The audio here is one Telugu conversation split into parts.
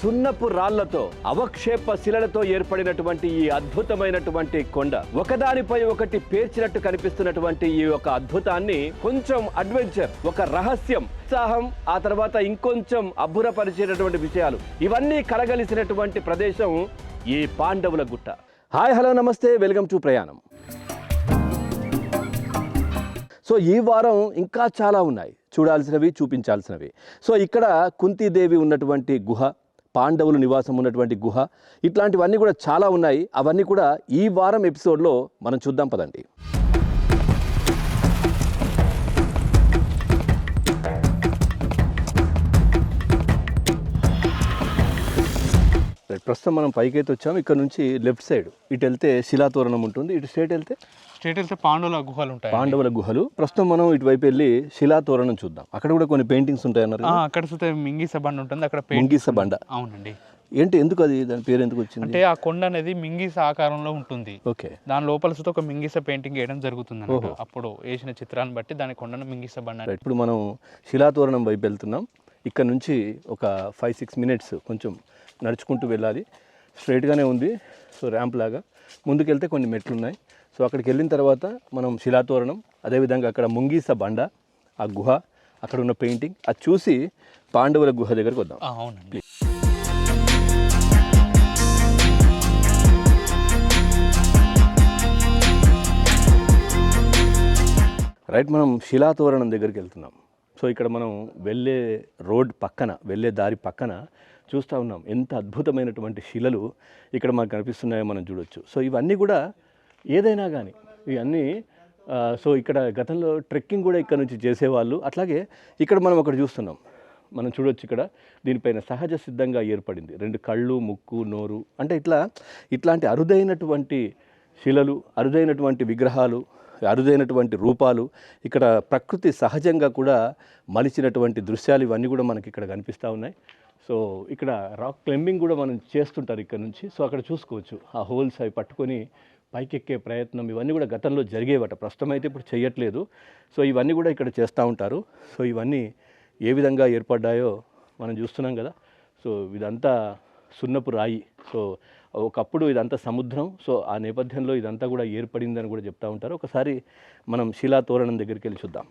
సున్నపు రాళ్లతో అవక్షేప శిలలతో ఏర్పడినటువంటి ఈ అద్భుతమైనటువంటి కొండ ఒకదానిపై ఒకటి పేర్చినట్టు కనిపిస్తున్నటువంటి ఈ యొక్క అద్భుతాన్ని కొంచెం అడ్వెంచర్, ఒక రహస్యం, ఉత్సాహం, ఆ తర్వాత ఇంకొంచెం అబ్బురపరిచేటటువంటి విషయాలు ఇవన్నీ కలగలిసినటువంటి ప్రదేశం ఈ పాండవుల గుట్ట. హాయ్, హలో, నమస్తే, వెల్కమ్ టు ప్రయాణం. సో ఈ వారం ఇంకా చాలా ఉన్నాయి చూడాల్సినవి, చూపించాల్సినవి. సో ఇక్కడ కుంతీదేవి ఉన్నటువంటి గుహ, పాండవులు నివాసం ఉన్నటువంటి గుహ, ఇట్లాంటివన్నీ కూడా చాలా ఉన్నాయి. అవన్నీ కూడా ఈ వారం ఎపిసోడ్లో మనం చూద్దాం పదండి. ప్రస్తుతం మనం పైకైతే వచ్చాము. ఇక్కడ నుంచి లెఫ్ట్ సైడ్ ఇటు వెళ్తే శిలాతోరణం ఉంటుంది, ఇటు స్ట్రేట్ వెళ్తే పాండవుల గుహలు ఉంటాయి. పాండవుల గుహలు. ప్రస్తుతం మనం ఇటువైపు వెళ్ళి శిలాతోరణం చూద్దాం. అక్కడ కూడా కొన్ని పెయింటింగ్స్ ఉంటాయి అన్నారు. అక్కడ చూస్తే మింగిస బండ ఉంటుంది. అక్కడ మింగిస బండ. అవునండి. ఏంటి, ఎందుకు అది, దాని పేరు ఎందుకు వచ్చింది అంటే ఆ కొండ అనేది మింగిస ఆకారంలో ఉంటుంది. ఓకే. దాని లోపల చూస్తే ఒక మింగిస పెయింటింగ్ వేయడం జరుగుతుంది అన్నమాట. అప్పుడు వేసిన చిత్రాన్ని బట్టి దాని కొండను మింగిస బండ. ఇప్పుడు మనం శిలాతోరణం వైపు వెళ్తున్నాం. ఇక్కడ నుంచి ఒక 5-6 మినిట్స్ కొంచెం నడుచుకుంటూ వెళ్ళాలి. స్ట్రైట్గానే ఉంది, సో ర్యాంప్ లాగా. ముందుకెళ్తే కొన్ని మెట్లు ఉన్నాయి. సో అక్కడికి వెళ్ళిన తర్వాత మనం శిలాతోరణం, అదేవిధంగా అక్కడ ముంగీస బండ, ఆ గుహ, అక్కడ ఉన్న పెయింటింగ్ అది చూసి పాండవుల గుహ దగ్గరకు వద్దాం. అవునండి. రైట్, మనం శిలాతోరణం దగ్గరికి వెళ్తున్నాం. సో ఇక్కడ మనం వెళ్ళే రోడ్ పక్కన, వెళ్ళే దారి పక్కన చూస్తూ ఉన్నాం ఎంత అద్భుతమైనటువంటి శిలలు ఇక్కడ మనకు కనిపిస్తున్నాయో మనం చూడొచ్చు. సో ఇవన్నీ కూడా ఏదైనా కానీ ఇవన్నీ సో ఇక్కడ గతంలో ట్రెక్కింగ్ కూడా ఇక్కడ నుంచి చేసేవాళ్ళు. అట్లాగే ఇక్కడ మనం ఒకటి చూస్తున్నాం, మనం చూడొచ్చు. ఇక్కడ దీనిపైన సహజ సిద్ధంగా ఏర్పడింది 2 కళ్ళు, ముక్కు, నోరు. అంటే ఇట్లాంటి అరుదైనటువంటి శిలలు, అరుదైనటువంటి విగ్రహాలు, అరుదైనటువంటి రూపాలు, ఇక్కడ ప్రకృతి సహజంగా కూడా మలిచినటువంటి దృశ్యాలు ఇవన్నీ కూడా మనకి ఇక్కడ కనిపిస్తూ ఉన్నాయి. సో ఇక్కడ రాక్ క్లైంబింగ్ కూడా మనం చేస్తుంటారు ఇక్కడ నుంచి. సో అక్కడ చూసుకోవచ్చు ఆ హోల్స్ అవి పట్టుకొని పైకెక్కే ప్రయత్నం, ఇవన్నీ కూడా గతంలో జరిగేవట. ప్రస్తుతం అయితే ఇప్పుడు చేయట్లేదు. సో ఇవన్నీ కూడా ఇక్కడ చేస్తూ ఉంటారు. సో ఇవన్నీ ఏ విధంగా ఏర్పడ్డాయో మనం చూస్తున్నాం కదా. సో ఇదంతా సున్నపు రాయి. సో ఒకప్పుడు ఇదంతా సముద్రం. సో ఆ నేపథ్యంలో ఇదంతా కూడా ఏర్పడిందని కూడా చెప్తూ ఉంటారు. ఒకసారి మనం శిలాతోరణం దగ్గరికి వెళ్ళి చూద్దాం.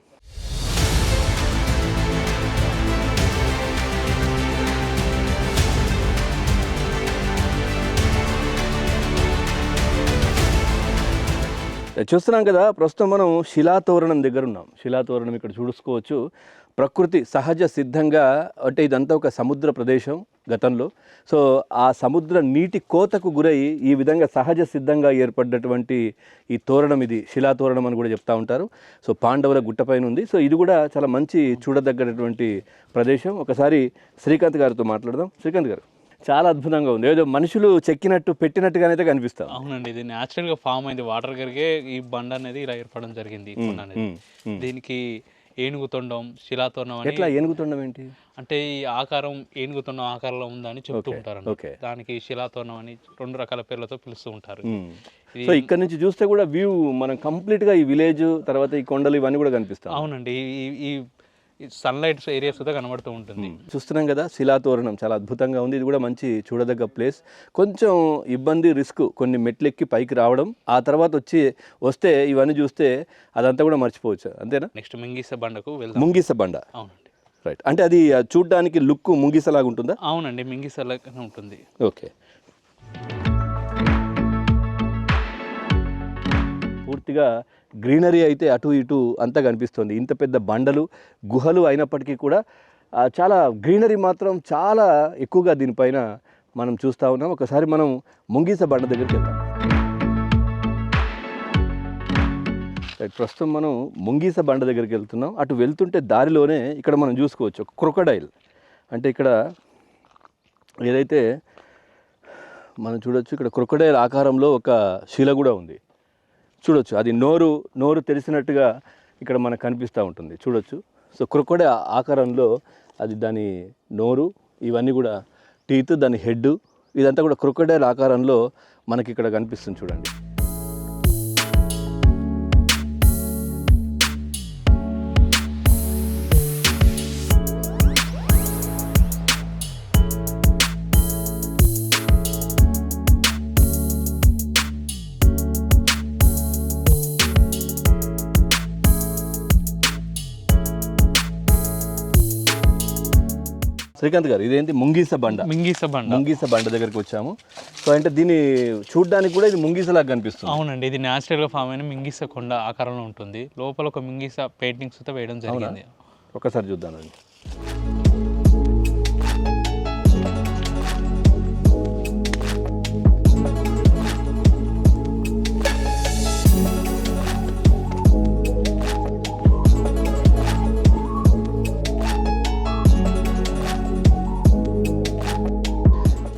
చూస్తున్నాం కదా, ప్రస్తుతం మనం శిలాతోరణం దగ్గర ఉన్నాం. శిలాతోరణం ఇక్కడ చూసుకోవచ్చు. ప్రకృతి సహజ సిద్ధంగా, అంటే ఇదంతా ఒక సముద్ర ప్రదేశం గతంలో. సో ఆ సముద్ర నీటి కోతకు గురై ఈ విధంగా సహజ సిద్ధంగా ఏర్పడ్డటువంటి ఈ తోరణం, ఇది శిలాతోరణం అని కూడా చెప్తూ ఉంటారు. సో పాండవుల గుట్టపైన ఉంది. సో ఇది కూడా చాలా మంచి చూడదగ్గటువంటి ప్రదేశం. ఒకసారి శ్రీకాంత్ గారితో మాట్లాడదాం. శ్రీకాంత్ గారు, చాలా అద్భుతంగా ఉంది. ఏదో మనుషులు చెక్కినట్టు పెట్టినట్టుగానైతే కనిపిస్తాం. అవునండి, ఇది న్యాచురల్ గా ఫామ్ అయింది. వాటర్ కరిగే ఈ బండ అనేది ఇలా ఏర్పడడం జరిగింది. దీనికి ఏనుగుతొండం, శిలాతోరణం అని. ఎట్లా ఏనుగుతొండం ఏంటి అంటే ఈ ఆకారం ఏనుగుతొండం ఆకారంలో ఉందని చెప్తూ ఉంటారు. దానికి శిలాతోరణం అని 2 రకాల పేర్లతో పిలుస్తూ ఉంటారు. సో ఇక్కడ నుంచి చూస్తే కూడా వ్యూ మనం కంప్లీట్ గా ఈ విలేజ్, తర్వాత ఈ కొండలు ఇవన్నీ కూడా కనిపిస్తాయి. అవునండి, ఈ సన్లైట్ ఏరియాస్ కూడా కనబడుతూ ఉంటుంది. చూస్తున్నాం కదా, శిలాతోరణం చాలా అద్భుతంగా ఉంది. ఇది కూడా మంచి చూడదగ్గ ప్లేస్. కొంచెం ఇబ్బంది, రిస్క్, కొన్ని మెట్లెక్కి పైకి రావడం, ఆ తర్వాత వస్తే ఇవన్నీ చూస్తే అదంతా కూడా మర్చిపోవచ్చు. అంతేనా? నెక్స్ట్ ముంగిస బండకు వెళ్దాం. ముంగిస బండ. అవునండి. రైట్, అంటే అది చూడడానికి లుక్ ముంగిసలాగా ఉంటుందా? అవునండి, ముంగిసలాగానే ఉంటుంది. ఓకే. పూర్తిగా గ్రీనరీ అయితే అటు ఇటు అంతా కనిపిస్తుంది. ఇంత పెద్ద బండలు, గుహలు అయినప్పటికీ కూడా చాలా గ్రీనరీ మాత్రం చాలా ఎక్కువగా దీనిపైన మనం చూస్తూ ఉన్నాం. ఒకసారి మనం ముంగీస బండ దగ్గరికి వెళ్దాం. ప్రస్తుతం మనం ముంగీస బండ దగ్గరికి వెళ్తున్నాం. అటు వెళ్తుంటే దారిలోనే ఇక్కడ మనం చూసుకోవచ్చు క్రొకడైల్. అంటే ఇక్కడ ఏదైతే మనం చూడొచ్చు, ఇక్కడ క్రొకడైల్ ఆకారంలో ఒక శిల కూడా ఉంది. చూడొచ్చు, అది నోరు తెరిసినట్టుగా ఇక్కడ మనకు కనిపిస్తూ ఉంటుంది. చూడొచ్చు. సో క్రొకడైల్ ఆకారంలో అది, దాని నోరు, ఇవన్నీ కూడా టీత్, దాని హెడ్, ఇదంతా కూడా క్రొకడైల్ ఆకారంలో మనకి ఇక్కడ కనిపిస్తుంది. చూడండి. శ్రీకాంత్ గారు ఇదేంటి ముంగీస బండ. ముంగీస బండ దగ్గరికి వచ్చాము. సో అంటే దీన్ని చూడడానికి కూడా ఇది ముంగీసలాగా కనిపిస్తుంది. అవునండి, ఇది న్యాచురల్గా ఫామ్ అయిన మింగిస కొండ ఆకారంలో ఉంటుంది. లోపల ఒక మింగిస పెయింటింగ్స్ తో వేయడం జరిగింది. ఒకసారి చూద్దామండి.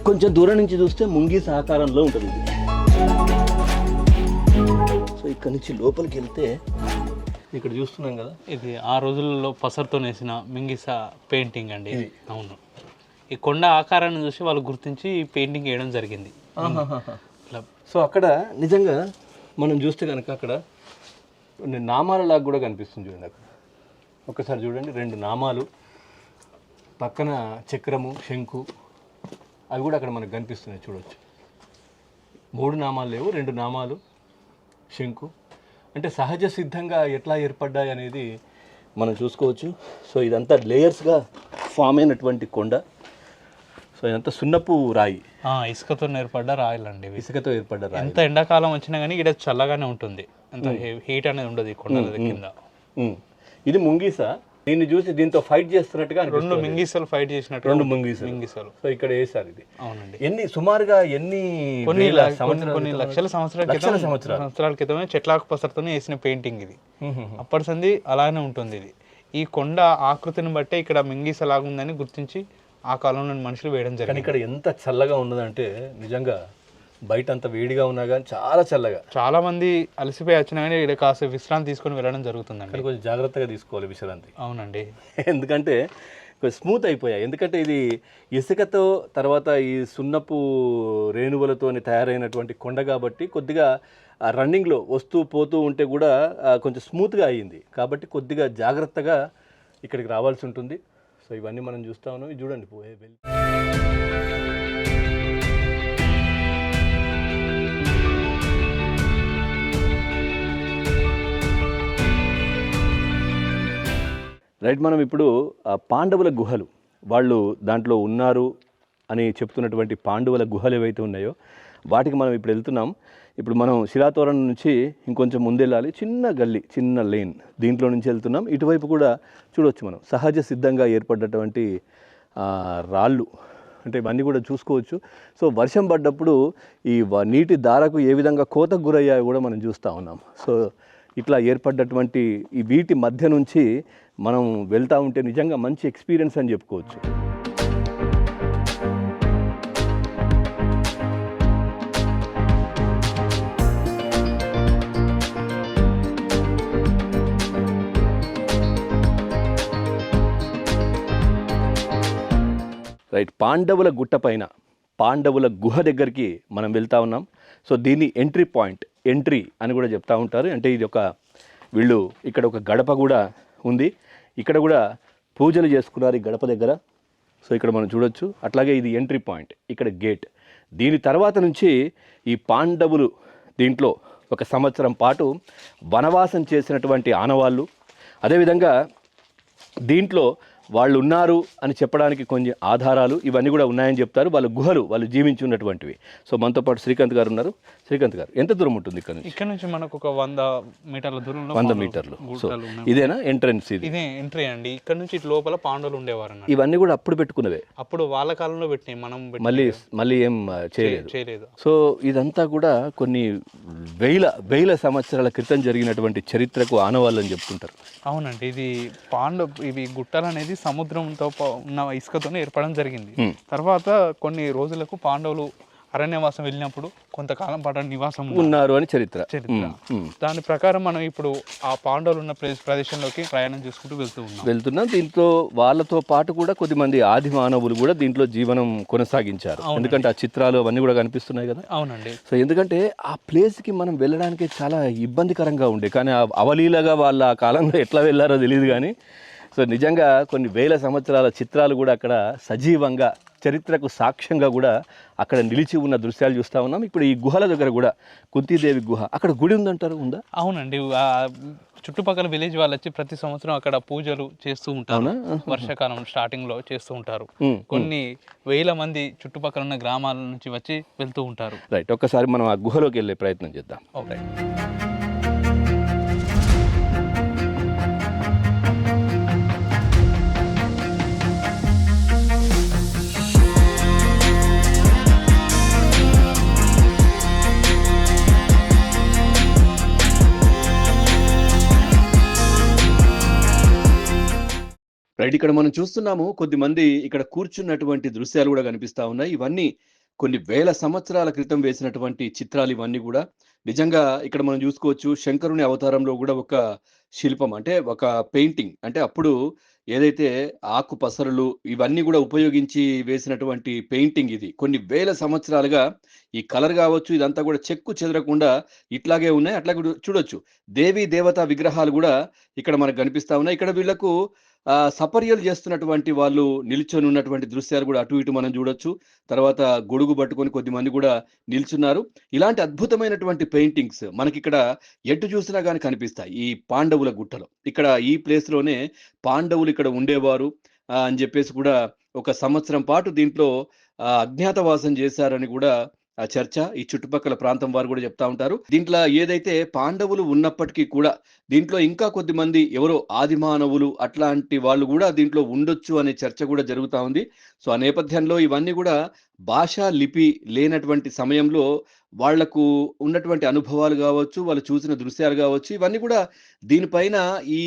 కొంచెం దూరం నుంచి చూస్తే ముంగీస ఆకారంలో ఉంటుంది ఇది. సో ఇక్కడ నుంచి లోపలికి వెళ్తే ఇక్కడ చూస్తున్నాం కదా, ఇది ఆ రోజుల్లో పసరుతో వేసిన మింగిస పెయింటింగ్ అండి. అవును, ఈ కొండ ఆకారాన్ని చూసి వాళ్ళు గుర్తించి పెయింటింగ్ వేయడం జరిగింది. సో అక్కడ నిజంగా మనం చూస్తే కనుక అక్కడ నామాలలాగా కూడా కనిపిస్తుంది చూడండి. అక్కడ ఒక్కసారి చూడండి, 2 నామాలు పక్కన చక్రము, శంకు, అవి కూడా అక్కడ మనకు కనిపిస్తున్నాయి చూడవచ్చు. 3 నామాలు లేవు, 2 నామాలు, శంకు. అంటే సహజ సిద్ధంగా ఎట్లా ఏర్పడ్డాయి అనేది మనం చూసుకోవచ్చు. సో ఇదంతా లేయర్స్గా ఫామ్ అయినటువంటి కొండ. సో ఇదంతా సున్నపు రాయి, ఇసుకతో ఏర్పడ్డ రాయలండి. ఇసుకతో ఏర్పడ్డ రాయి. ఎంత ఎండాకాలం వచ్చినా కానీ ఇక్కడ చల్లగానే ఉంటుంది, ఎంత హీట్ అనేది ఉండదు ఈ కొండల కింద. ఇది ముంగీస. దీన్ని చూసి దీంతో ఫైట్ చేస్తున్నట్టుగా 2 మింగిసలు ఫైట్ చేసినట్టు 2 ముంగీసలు. సో ఇక్కడ వేసారు ఇది. అవునండి, సుమారుగా కొన్ని లక్షల సంవత్సరాల క్రితమే చెట్లాకు పసరుతోనే వేసిన పెయింటింగ్ ఇది. అప్పటి సంది అలానే ఉంటుంది ఇది. ఈ కొండ ఆకృతిని బట్టే ఇక్కడ మింగిస లాగుందని గుర్తించి ఆ కాలంలో మనుషులు వేయడం జరిగింది. ఇక్కడ ఎంత చల్లగా ఉన్నదంటే నిజంగా బయట అంత వేడిగా ఉన్నా కానీ చాలా చల్లగా. చాలా మంది అలసిపోయి వచ్చినా కానీ ఇక్కడ కాస్త విశ్రాంతి తీసుకొని వెళ్ళడం జరుగుతుందండి. కొంచెం జాగ్రత్తగా తీసుకోవాలి విశ్రాంతి. అవునండి, ఎందుకంటే కొంచెం స్మూత్ అయిపోయాయి. ఎందుకంటే ఇది ఇసుకతో తర్వాత ఈ సున్నపు రేణువులతో తయారైనటువంటి కొండ కాబట్టి కొద్దిగా రన్నింగ్లో వస్తూ పోతూ ఉంటే కూడా కొంచెం స్మూత్గా అయ్యింది. కాబట్టి కొద్దిగా జాగ్రత్తగా ఇక్కడికి రావాల్సి ఉంటుంది. సో ఇవన్నీ మనం చూస్తా ఉన్నాం. ఇది చూడండి, రైట్. మనం ఇప్పుడు పాండవుల గుహలు, వాళ్ళు దాంట్లో ఉన్నారు అని చెప్తున్నటువంటి పాండవుల గుహలు ఏవైతే ఉన్నాయో వాటికి మనం ఇప్పుడు వెళ్తున్నాం. ఇప్పుడు మనం శిలాతోరణం నుంచి ఇంకొంచెం ముందెళ్ళాలి. చిన్న గల్లీ, చిన్న లేన్, దీంట్లో నుంచి వెళ్తున్నాం. ఇటువైపు కూడా చూడవచ్చు మనం సహజ సిద్ధంగా ఏర్పడ్డటువంటి రాళ్ళు, అంటే ఇవన్నీ కూడా చూసుకోవచ్చు. సో వర్షం పడ్డప్పుడు ఈ నీటి ధారకు ఏ విధంగా కోతకు గురయ్యాయో కూడా మనం చూస్తూ ఉన్నాం. సో ఇట్లా ఏర్పడ్డటువంటి ఈ వీటి మధ్య నుంచి మనం వెళ్తూ ఉంటే నిజంగా మంచి ఎక్స్పీరియన్స్ అని చెప్పుకోవచ్చు. రైట్, పాండవుల గుట్ట పైన పాండవుల గుహ దగ్గరికి మనం వెళ్తూ ఉన్నాం. సో దీన్ని ఎంట్రీ పాయింట్, ఎంట్రీ అని కూడా చెప్తూ ఉంటారు. అంటే ఇది వీళ్ళు ఇక్కడ ఒక గడప కూడా ఉంది. ఇక్కడ కూడా పూజలు చేసుకున్నారు ఈ గడప దగ్గర. సో ఇక్కడ మనం చూడొచ్చు. అట్లాగే ఇది ఎంట్రీ పాయింట్, ఇక్కడ గేట్. దీని తర్వాత నుంచి ఈ పాండవులు దీంట్లో 1 సంవత్సరం పాటు వనవాసం చేసినటువంటి ఆనవాళ్ళు, అదేవిధంగా దీంట్లో వాళ్ళు ఉన్నారు అని చెప్పడానికి కొన్ని ఆధారాలు ఇవన్నీ కూడా ఉన్నాయని చెప్తారు. వాళ్ళ గుహలు, వాళ్ళు జీవించి ఉన్నటువంటివి. సో మనతో పాటు శ్రీకాంత్ గారు ఉన్నారు. శ్రీకాంత్ గారు, ఎంత దూరం ఉంటుంది ఇక్కడ నుంచి? ఇక్కడ నుంచి మనకు ఒక 100 మీటర్ల దూరంలో. 100 మీటర్లు. సో ఇదేనా ఎంట్రన్స్? ఇదే ఎంట్రీ అండి. ఇక్కడ నుంచి ఇటు లోపల పాండవులు ఉండేవారు. ఇవన్నీ కూడా అప్పుడు పెట్టుకున్నవే, అప్పుడు వాళ్ళ కాలంలో పెట్టినాయి, మనం మళ్ళీ ఏం చేయలేదు. సో ఇదంతా కూడా కొన్ని వేల సంవత్సరాల క్రితం జరిగినటువంటి చరిత్రకు ఆనవాళ్ళు అని చెప్తుంటారు. అవునండి, ఇది ఇవి గుట్టలు అనేది సముద్రంతో ఉన్న ఇసుకతోనే ఏర్పడడం జరిగింది. తర్వాత కొన్ని రోజులకు పాండవులు అరణ్యవాసం వెళ్ళినప్పుడు కొంతకాలం పాటు నివాసం ఉన్నారు అని చరిత్ర. దాని ప్రకారం మనం ఇప్పుడు ఆ పాండవులు ఉన్న ప్రదేశంలోకి ప్రయాణం చేసుకుంటూ వెళ్తున్నాం. దీంట్లో వాళ్ళతో పాటు కూడా కొద్దిమంది ఆది మానవులు కూడా దీంట్లో జీవనం కొనసాగించారు. ఎందుకంటే ఆ చిత్రాలు అవన్నీ కూడా కనిపిస్తున్నాయి కదా. అవునండి. సో ఎందుకంటే ఆ ప్లేస్కి మనం వెళ్ళడానికి చాలా ఇబ్బందికరంగా ఉండే, కానీ అవలీలగా వాళ్ళ ఆ కాలంలో ఎట్లా వెళ్ళారో తెలియదు కానీ సో నిజంగా కొన్ని వేల సంవత్సరాల చిత్రాలు కూడా అక్కడ సజీవంగా చరిత్రకు సాక్ష్యంగా కూడా అక్కడ నిలిచి ఉన్న దృశ్యాలు చూస్తూ ఉన్నాం. ఇప్పుడు ఈ గుహల దగ్గర కూడా కుంతీదేవి గుహ, అక్కడ గుడి ఉందంటారు, ఉందా? అవునండి, చుట్టుపక్కల విలేజ్ వాళ్ళు వచ్చి ప్రతి సంవత్సరం అక్కడ పూజలు చేస్తూ ఉంటారు. వర్షాకాలం స్టార్టింగ్ లో చేస్తూ ఉంటారు. కొన్ని వేల మంది చుట్టుపక్కల ఉన్న గ్రామాల నుంచి వచ్చి వెళ్తూ ఉంటారు. రైట్, ఒక్కసారి మనం ఆ గుహలోకి వెళ్ళే ప్రయత్నం చేద్దాం. ఓకే. రైట్, ఇక్కడ మనం చూస్తున్నాము కొద్దిమంది ఇక్కడ కూర్చున్నటువంటి దృశ్యాలు కూడా కనిపిస్తా ఉన్నాయి. ఇవన్నీ కొన్ని వేల సంవత్సరాల క్రితం వేసినటువంటి చిత్రాలు ఇవన్నీ కూడా. నిజంగా ఇక్కడ మనం చూసుకోవచ్చు శంకరుని అవతారంలో కూడా ఒక శిల్పం, అంటే ఒక పెయింటింగ్, అంటే అప్పుడు ఏదైతే ఆకు పసరులు ఇవన్నీ కూడా ఉపయోగించి వేసినటువంటి పెయింటింగ్ ఇది. కొన్ని వేల సంవత్సరాలుగా ఈ కలర్ కావచ్చు ఇదంతా కూడా చెక్కు చెదరకుండా ఇట్లాగే ఉన్నాయి. అట్లా చూడొచ్చు దేవీ దేవతా విగ్రహాలు కూడా ఇక్కడ మనకు కనిపిస్తా ఉన్నాయి. ఇక్కడ వీళ్ళకు సపర్యలు చేస్తున్నటువంటి వాళ్ళు నిల్చొని ఉన్నటువంటి దృశ్యాలు కూడా అటు ఇటు మనం చూడొచ్చు. తర్వాత గొడుగు పట్టుకొని కొద్దిమంది కూడా నిల్చున్నారు. ఇలాంటి అద్భుతమైనటువంటి పెయింటింగ్స్ మనకి ఇక్కడ ఎటు చూసినా కానీ కనిపిస్తాయి. ఈ పాండవుల గుట్టలో, ఇక్కడ ఈ ప్లేస్ లోనే పాండవులు ఇక్కడ ఉండేవారు అని చెప్పేసి కూడా ఒక సంవత్సరం పాటు దీంట్లో అజ్ఞాతవాసం చేశారని కూడా ఆ చర్చ ఈ చుట్టుపక్కల ప్రాంతం వారు కూడా చెప్తా ఉంటారు. దీంట్లో ఏదైతే పాండవులు ఉన్నప్పటికీ కూడా దీంట్లో ఇంకా కొద్దిమంది ఎవరో ఆదిమానవులు అట్లాంటి వాళ్ళు కూడా దీంట్లో ఉండొచ్చు అనే చర్చ కూడా జరుగుతూ ఉంది. సో ఆ నేపథ్యంలో ఇవన్నీ కూడా భాషా లిపి లేనటువంటి సమయంలో వాళ్లకు ఉన్నటువంటి అనుభవాలు కావచ్చు, వాళ్ళు చూసిన దృశ్యాలు కావచ్చు, ఇవన్నీ కూడా దీనిపైన ఈ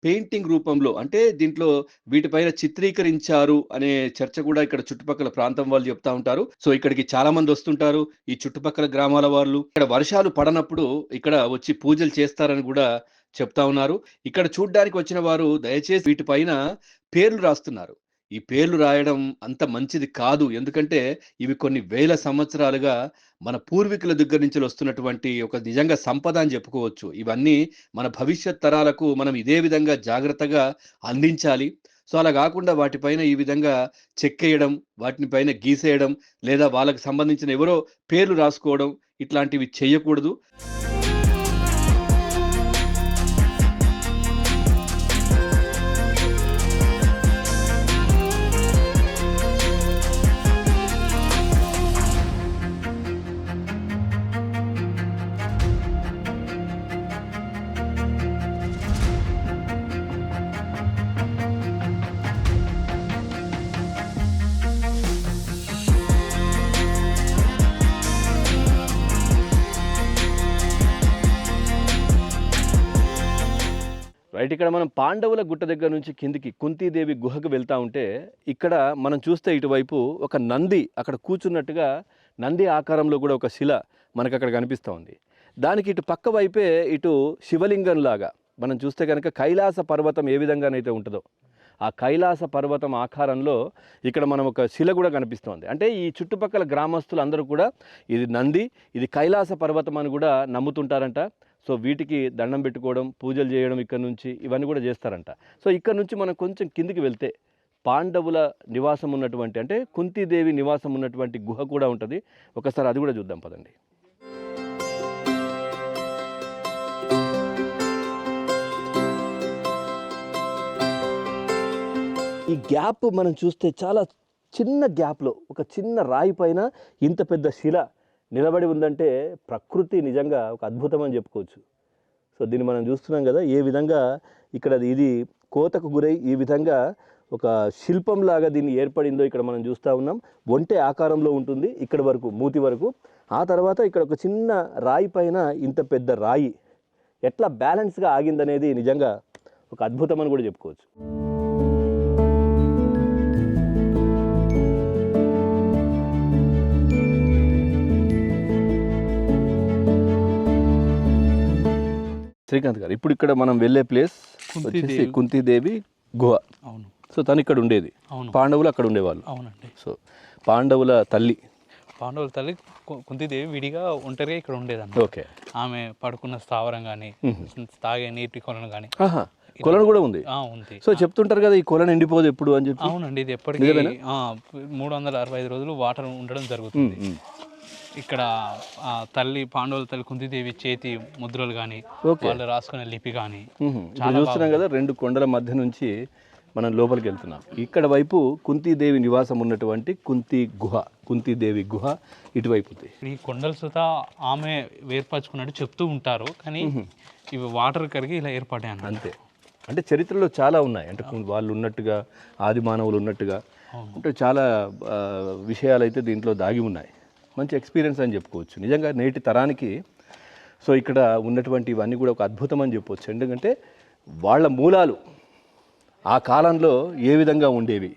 పెయింటింగ్ రూపంలో, అంటే దీంట్లో వీటిపైన చిత్రీకరించారు అనే చర్చ కూడా ఇక్కడ చుట్టుపక్కల ప్రాంతం వాళ్ళు చెప్తా ఉంటారు. సో ఇక్కడికి చాలా మంది వస్తుంటారు, ఈ చుట్టుపక్కల గ్రామాల వాళ్ళు. ఇక్కడ వర్షాలు పడనప్పుడు ఇక్కడ వచ్చి పూజలు చేస్తారని కూడా చెప్తా ఉన్నారు. ఇక్కడ చూడ్డానికి వచ్చిన వారు దయచేసి వీటిపైన పేర్లు రాస్తున్నారు. ఈ పేర్లు రాయడం అంత మంచిది కాదు, ఎందుకంటే ఇవి కొన్ని వేల సంవత్సరాలుగా మన పూర్వీకుల దగ్గర నుంచి వస్తున్నటువంటి ఒక నిజంగా సంపద అని చెప్పుకోవచ్చు. ఇవన్నీ మన భవిష్యత్ తరాలకు మనం ఇదే విధంగా జాగ్రత్తగా అందించాలి. సో అలా కాకుండా వాటిపైన ఈ విధంగా చెక్కేయడం, వాటిని పైన గీసేయడం, లేదా వాళ్ళకి సంబంధించిన ఎవరో పేర్లు రాసుకోవడం, ఇట్లాంటివి చేయకూడదు. రైట్, ఇక్కడ మనం పాండవుల గుట్ట దగ్గర నుంచి కిందికి కుంతీదేవి గుహకు వెళ్తూ ఉంటే ఇక్కడ మనం చూస్తే ఇటువైపు ఒక నంది అక్కడ కూర్చున్నట్టుగా నంది ఆకారంలో కూడా ఒక శిల మనకు అక్కడ కనిపిస్తూ ఉంది. దానికి ఇటు పక్క వైపే ఇటు శివలింగంలాగా మనం చూస్తే కనుక కైలాస పర్వతం ఏ విధంగానైతే ఉంటుందో ఆ కైలాస పర్వతం ఆకారంలో ఇక్కడ మనం ఒక శిల కూడా కనిపిస్తోంది. అంటే ఈ చుట్టుపక్కల గ్రామస్తులు అందరూ కూడా ఇది నంది, ఇది కైలాస పర్వతం అని కూడా నమ్ముతుంటారంట. సో వీటికి దండం పెట్టుకోవడం, పూజలు చేయడం ఇక్కడ నుంచి ఇవన్నీ కూడా చేస్తారంట. సో ఇక్కడ నుంచి మనం కొంచెం కిందికి వెళ్తే పాండవుల నివాసం ఉన్నటువంటి, అంటే కుంతీదేవి నివాసం ఉన్నటువంటి గుహ కూడా ఉంటుంది. ఒకసారి అది కూడా చూద్దాం పదండి. ఈ గ్యాప్ మనం చూస్తే చాలా చిన్న గ్యాప్లో ఒక చిన్న రాయి పైన ఇంత పెద్ద శిల నిలబడి ఉందంటే ప్రకృతి నిజంగా ఒక అద్భుతం అని చెప్పుకోవచ్చు. సో దీన్ని మనం చూస్తున్నాం కదా ఏ విధంగా ఇక్కడ ఇది కోతకు గురై ఈ విధంగా ఒక శిల్పంలాగా దీన్ని ఏర్పడిందో ఇక్కడ మనం చూస్తూ ఉన్నాం. ఒంటె ఆకారంలో ఉంటుంది ఇక్కడ వరకు, మూతి వరకు. ఆ తర్వాత ఇక్కడ ఒక చిన్న రాయి పైన ఇంత పెద్ద రాయి ఎట్లా బ్యాలెన్స్గా ఆగిందనేది నిజంగా ఒక అద్భుతం అని కూడా చెప్పుకోవచ్చు. శ్రీకాంత్ గారు, ఇప్పుడు ఇక్కడ మనం వెళ్ళే ప్లేస్ వచ్చేసి కుంతీదేవి గుహ. అవును. సో తను ఇక్కడ ఉండేది, పాండవులు అక్కడ ఉండేవాళ్ళు. అవునండి. సో పాండవుల తల్లి కుంతీదేవి విడిగా ఒంటరిగా ఇక్కడ ఉండేదండి. ఓకే. ఆమె పడుకున్న స్థావరం కానీ, తాగే నీటి కొలను కానీ కొలను కూడా ఉంది. ఉంది. సో చెప్తుంటారు కదా ఈ కొలను ఎండిపోదు ఎప్పుడు అని చెప్పి. అవునండి, ఇది ఎప్పటికీ 365 రోజులు వాటర్ ఉండడం జరుగుతుంది. ఇక్కడ తల్లి పాండవుల తల్లి కుంతిదేవి చేతి ముద్రలు కానీ వాళ్ళు రాసుకునే లిపి కానీ చూస్తున్నాం కదా. 2 కొండల మధ్య నుంచి మనం లోపలికి వెళ్తున్నాం. ఇక్కడ వైపు కుంతీదేవి నివాసం ఉన్నటువంటి కుంతీదేవి గుహ ఇటువైపు ఉంది. ఈ కొండల సుత ఆమె ఏర్పరచుకున్నట్టు చెప్తూ ఉంటారు, కానీ ఇవి వాటర్ కరిగి ఇలా ఏర్పడ్డాయి అంతే. అంటే చరిత్రలో చాలా ఉన్నాయి, అంటే వాళ్ళు ఉన్నట్టుగా ఆది మానవులు ఉన్నట్టుగా, అంటే చాలా విషయాలు అయితే దీంట్లో దాగి ఉన్నాయి. మంచి ఎక్స్పీరియన్స్ అని చెప్పుకోవచ్చు నిజంగా నేటి తరానికి. సో ఇక్కడ ఉన్నటువంటి ఇవన్నీ కూడా ఒక అద్భుతం అని చెప్పవచ్చు. ఎందుకంటే వాళ్ళ మూలాలు ఆ కాలంలో ఏ విధంగా ఉండేవి.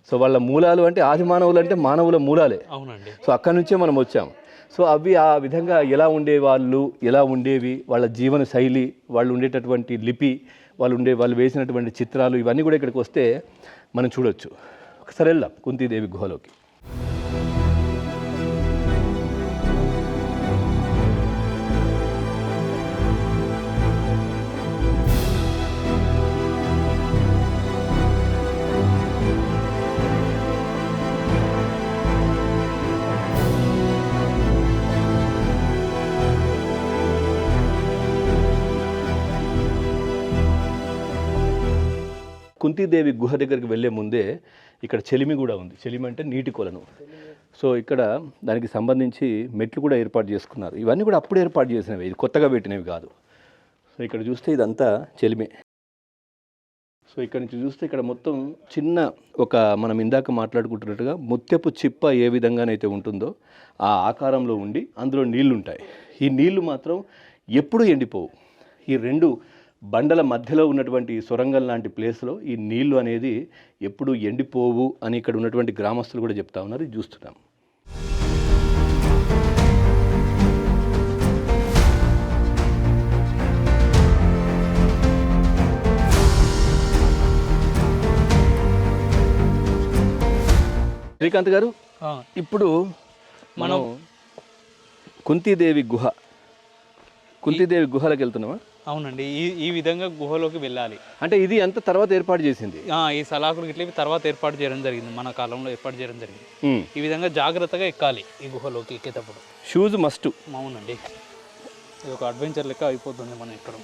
సో వాళ్ళ మూలాలు అంటే ఆది మానవులు అంటే మానవుల మూలాలే. అవునండి. సో అక్కడి నుంచే మనం వచ్చాం. సో అవి ఆ విధంగా ఎలా ఉండేవాళ్ళు, ఎలా ఉండేవి, వాళ్ళ జీవన శైలి, వాళ్ళు ఉండేటటువంటి లిపి, వాళ్ళు వేసినటువంటి చిత్రాలు, ఇవన్నీ కూడా ఇక్కడికి వస్తే మనం చూడొచ్చు. ఒకసారి వెళ్దాం కుంతీదేవి గుహలోకి. కుంతీదేవి గుహ దగ్గరికి వెళ్ళే ముందే ఇక్కడ చెలిమి కూడా ఉంది. చెలిమి అంటే నీటి కొలను. సో ఇక్కడ దానికి సంబంధించి మెట్లు కూడా ఏర్పాటు చేసుకున్నారు. ఇవన్నీ కూడా అప్పుడు ఏర్పాటు చేసినవి, ఇది కొత్తగా పెట్టినవి కాదు. సో ఇక్కడ చూస్తే ఇదంతా చెలిమే. సో ఇక్కడ నుంచి చూస్తే ఇక్కడ మొత్తం చిన్న మనం ఇందాక మాట్లాడుకుంటున్నట్టుగా ముత్యపు చిప్ప ఏ విధంగానైతే ఉంటుందో ఆ ఆకారంలో ఉండి అందులో నీళ్లు ఉంటాయి. ఈ నీళ్లు మాత్రం ఎప్పుడూ ఎండిపోవు. ఈ 2 బండల మధ్యలో ఉన్నటువంటి సొరంగం లాంటి ప్లేస్లో ఈ నీళ్లు అనేది ఎప్పుడు ఎండిపోవు అని ఇక్కడ ఉన్నటువంటి గ్రామస్తులు కూడా చెప్తా ఉన్నారు. ఇది చూస్తున్నాం. శ్రీకాంత్ గారు, ఇప్పుడు మనం కుంతీదేవి గుహలోకి వెళ్తున్నామా? అవునండి. ఈ విధంగా గుహలోకి వెళ్ళాలి. అంటే ఇది అంత తర్వాత ఏర్పాటు చేసింది. ఈ సలాకులు ఇట్లా తర్వాత ఏర్పాటు చేయడం జరిగింది, మన కాలంలో ఏర్పాటు చేయడం జరిగింది. ఈ విధంగా జాగ్రత్తగా ఎక్కాలి ఈ గుహలోకి. ఎక్కేటప్పుడు షూస్ మస్ట్. అవునండి, ఇది ఒక అడ్వెంచర్ లెక్క అయిపోతుంది మనం ఎక్కడం.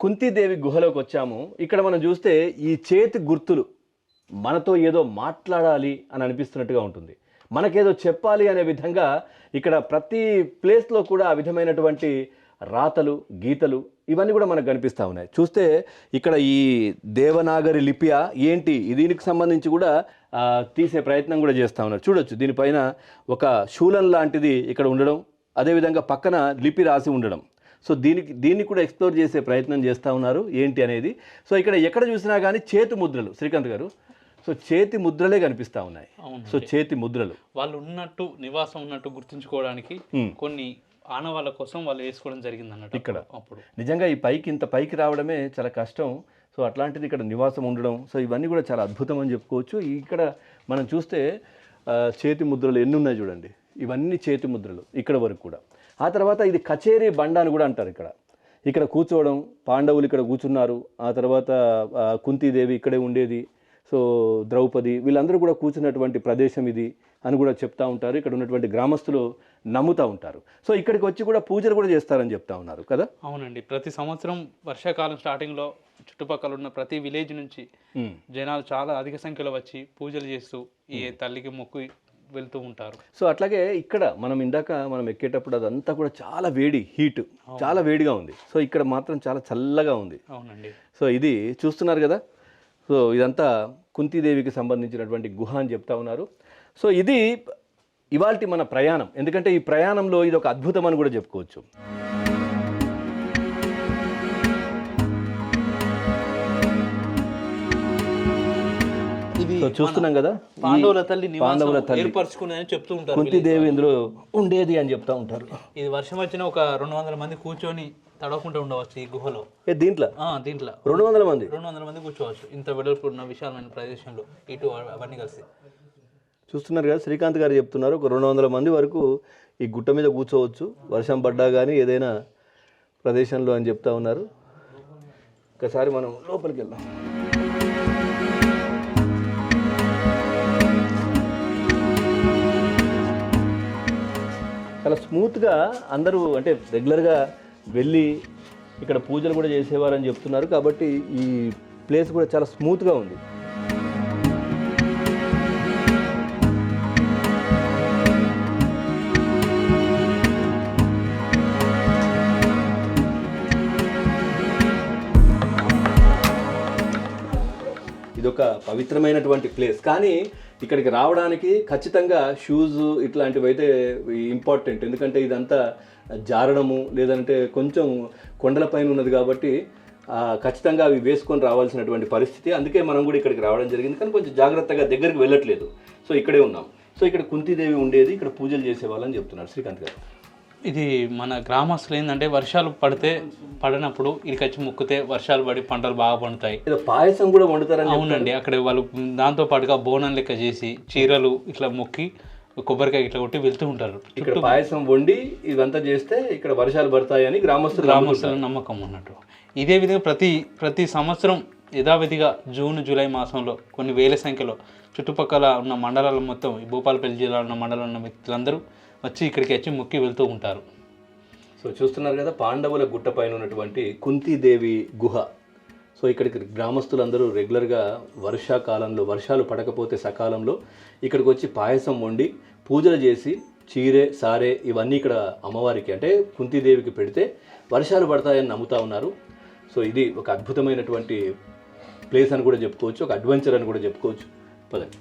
కుంతీదేవి గుహలోకి వచ్చాము. ఇక్కడ మనం చూస్తే ఈ చేతి గుర్తులు మనతో ఏదో మాట్లాడాలి అని అనిపిస్తున్నట్టుగా ఉంటుంది, మనకేదో చెప్పాలి అనే విధంగా ఇక్కడ ప్రతి ప్లేస్లో కూడా ఆ విధమైనటువంటి రాతలు, గీతలు ఇవన్నీ కూడా మనకు కనిపిస్తూ ఉన్నాయి. చూస్తే ఇక్కడ ఈ దేవనాగరి లిపియా ఏంటి, దీనికి సంబంధించి కూడా తీసే ప్రయత్నం కూడా చేస్తూ ఉన్నారు. చూడొచ్చు, దీనిపైన ఒక శూలం లాంటిది ఇక్కడ ఉండడం, అదేవిధంగా పక్కన లిపి రాసి ఉండడం. సో దీన్ని కూడా ఎక్స్ప్లోర్ చేసే ప్రయత్నం చేస్తూ ఉన్నారు ఏంటి అనేది. సో ఇక్కడ ఎక్కడ చూసినా కానీ చేతి ముద్రలు, శ్రీకాంత్ గారు, సో చేతి ముద్రలే కనిపిస్తూ ఉన్నాయి. సో చేతి ముద్రలు వాళ్ళు ఉన్నట్టు, నివాసం ఉన్నట్టు గుర్తుంచుకోవడానికి కొన్ని ఆనవాళ్ళ కోసం వాళ్ళు వేసుకోవడం జరిగింది అన్నట్టు. ఇక్కడ అప్పుడు నిజంగా ఈ ఇంత పైకి రావడమే చాలా కష్టం. సో అట్లాంటిది ఇక్కడ నివాసం ఉండడం, సో ఇవన్నీ కూడా చాలా అద్భుతం అని చెప్పుకోవచ్చు. ఇక్కడ మనం చూస్తే చేతి ముద్రలు ఎన్ని ఉన్నాయి చూడండి, ఇవన్నీ చేతి ముద్రలు ఇక్కడ వరకు కూడా. ఆ తర్వాత ఇది కచేరీ బండ అని కూడా అంటారు. ఇక్కడ కూర్చోవడం, పాండవులు ఇక్కడ కూర్చున్నారు, ఆ తర్వాత కుంతీదేవి ఇక్కడే ఉండేది, సో ద్రౌపది వీళ్ళందరూ కూడా కూర్చున్నటువంటి ప్రదేశం ఇది అని కూడా చెప్తా ఉంటారు. ఇక్కడ ఉన్నటువంటి గ్రామస్తులు నమ్ముతూ ఉంటారు. సో ఇక్కడికి వచ్చి కూడా పూజలు కూడా చేస్తారని చెప్తా ఉన్నారు కదా. అవునండి, ప్రతి సంవత్సరం వర్షాకాలం స్టార్టింగ్లో చుట్టుపక్కల ఉన్న ప్రతి విలేజ్ నుంచి జనాలు చాలా అధిక సంఖ్యలో వచ్చి పూజలు చేస్తూ ఈ తల్లికి మొక్కు వెళ్తూ ఉంటారు. సో అట్లాగే ఇక్కడ మనం ఎక్కేటప్పుడు అదంతా కూడా చాలా వేడి, హీట్ చాలా వేడిగా ఉంది. సో ఇక్కడ మాత్రం చాలా చల్లగా ఉంది. అవునండి. సో ఇది చూస్తున్నారు కదా, సో ఇదంతా కుంతీదేవికి సంబంధించినటువంటి గుహ అని చెప్తా ఉన్నారు. సో ఇది ఇవాల్టి మన ప్రయాణం, ఎందుకంటే ఈ ప్రయాణంలో ఇది ఒక అద్భుతం అని కూడా చెప్పుకోవచ్చు. ఇది సో చూస్తున్నాం కదా, పాండవుల తల్లి పాండవుల తల్లి ఏర్పరచుకున్నాయని చెప్తూ ఉంటారు. కుంతిదేవి ఇందులో ఉండేది అని చెప్తా ఉంటారు. ఇది వర్షం వచ్చిన ఒక 200 మంది కూర్చొని తడవకుండా ఉండవచ్చు ఈ గుహలో. దీంట్లో దీంట్లో 200 మంది 200 మంది కూర్చోవచ్చు ఇంత వెడల్పు ఉన్న విశాలమైన ప్రదేశంలో, ఇటు అవన్నీ కలిసి. చూస్తున్నారు కదా, శ్రీకాంత్ గారు చెప్తున్నారు ఒక 200 మంది వరకు ఈ గుట్ట మీద కూర్చోవచ్చు వర్షం పడ్డా కానీ ఏదైనా ప్రదేశంలో అని చెప్తా ఉన్నారు. ఒకసారి మనం లోపలికి వెళ్దాం. చాలా స్మూత్గా అందరూ అంటే రెగ్యులర్గా వెళ్ళి ఇక్కడ పూజలు కూడా చేసేవారని చెప్తున్నారు. కాబట్టి ఈ ప్లేస్ కూడా చాలా స్మూత్గా ఉంది. ఇదొక పవిత్రమైనటువంటి ప్లేస్, కానీ ఇక్కడికి రావడానికి ఖచ్చితంగా షూస్ ఇట్లాంటివి అయితే ఇంపార్టెంట్. ఎందుకంటే ఇదంతా జారడము లేదంటే కొంచెం కొండలపైన ఉన్నది కాబట్టి ఖచ్చితంగా అవి వేసుకొని రావాల్సినటువంటి పరిస్థితి. అందుకే మనం కూడా ఇక్కడికి రావడం జరిగింది, కానీ కొంచెం జాగ్రత్తగా దగ్గరికి వెళ్ళట్లేదు. సో ఇక్కడే ఉన్నాం. సో ఇక్కడ కుంతిదేవి ఉండేది, ఇక్కడ పూజలు చేసేవాళ్ళని చెప్తున్నారు శ్రీకాంత్ గారు. ఇది మన గ్రామస్తులు ఏంటంటే వర్షాలు పడినప్పుడు ఇక్కడికి వచ్చి మొక్కితే వర్షాలు పడి పంటలు బాగా పండుతాయి. పాయసం కూడా వండుతారని. అవునండి, అక్కడ వాళ్ళు దాంతో పాటుగా బోనం లెక్క చేసి చీరలు ఇట్లా మొక్కి కొబ్బరికాయ ఇట్లా కొట్టి వెళ్తూ ఉంటారు. ఇక్కడ పాయసం వండి ఇదంతా చేస్తే ఇక్కడ వర్షాలు పడతాయని గ్రామస్తుల నమ్మకం అన్నట్టు. ఇదే విధంగా ప్రతి సంవత్సరం యథావిధిగా జూన్ జూలై మాసంలో కొన్ని వేల సంఖ్యలో చుట్టుపక్కల ఉన్న మండలాల మొత్తం ఈ భూపాలపల్లి జిల్లాలో ఉన్న మండలంలో ఉన్న వ్యక్తులందరూ వచ్చి ఇక్కడికి వచ్చి మొక్కి వెళ్తూ ఉంటారు. సో చూస్తున్నారు కదా, పాండవుల గుట్ట పైన ఉన్నటువంటి కుంతిదేవి గుహ. సో ఇక్కడికి గ్రామస్తులందరూ రెగ్యులర్గా వర్షాకాలంలో వర్షాలు పడకపోతే సకాలంలో ఇక్కడికి వచ్చి పాయసం వండి పూజలు చేసి చీరే సారే ఇవన్నీ ఇక్కడ అమ్మవారికి అంటే కుంతిదేవికి పెడితే వర్షాలు పడతాయని నమ్ముతా ఉన్నారు. సో ఇది ఒక అద్భుతమైనటువంటి ప్లేస్ అని కూడా చెప్పుకోవచ్చు, ఒక అడ్వెంచర్ అని కూడా చెప్పుకోవచ్చు. పదండి.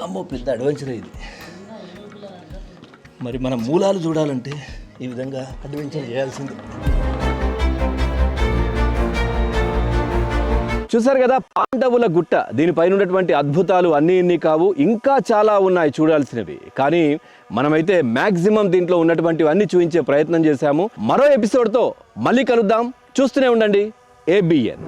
అమ్మో, పెద్ద అడ్వెంచర్ ఇది. మరి మన మూలాలు చూడాలంటే ఈ విధంగా అడ్వెంచర్ చేయాల్సింది. చూసారు కదా, పాండవుల గుట్ట. దీనిపైన ఉన్నటువంటి అద్భుతాలు అన్నీ ఇన్ని కావు, ఇంకా చాలా ఉన్నాయి చూడాల్సినవి. కానీ మనమైతే మ్యాక్సిమం దీంట్లో ఉన్నటువంటివన్నీ చూపించే ప్రయత్నం చేశాము. మరో ఎపిసోడ్తో మళ్ళీ కలుద్దాం. చూస్తూనే ఉండండి ABN.